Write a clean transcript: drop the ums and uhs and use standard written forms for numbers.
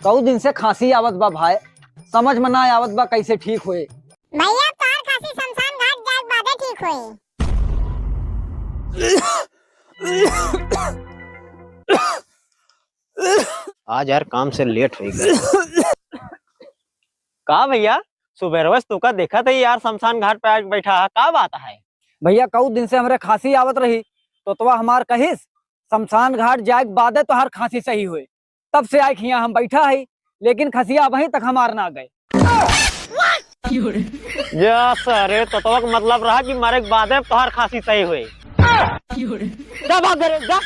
कई दिन से खांसी आवत बा भाई, समझ में ना आवत बा कैसे ठीक होए। भैया तार खांसी शमशान घाट जाए बादे ठीक होई। आज यार काम से लेट हो गया। का भैया सुबह तू का देखा था यार शमशान घाट पे आज बैठा, का बात है? भैया कई दिन से हमरे खांसी आवत रही तो हमार कहिस शमशान घाट जाए बादे तो हर खांसी सही हुए, तब से आए यहाँ हम बैठा है, लेकिन खसिया वहीं तक हमार ना गए। सर तो मतलब रहा कि मारे के बाद तोहर खांसी सही हुई। जा भाग जा।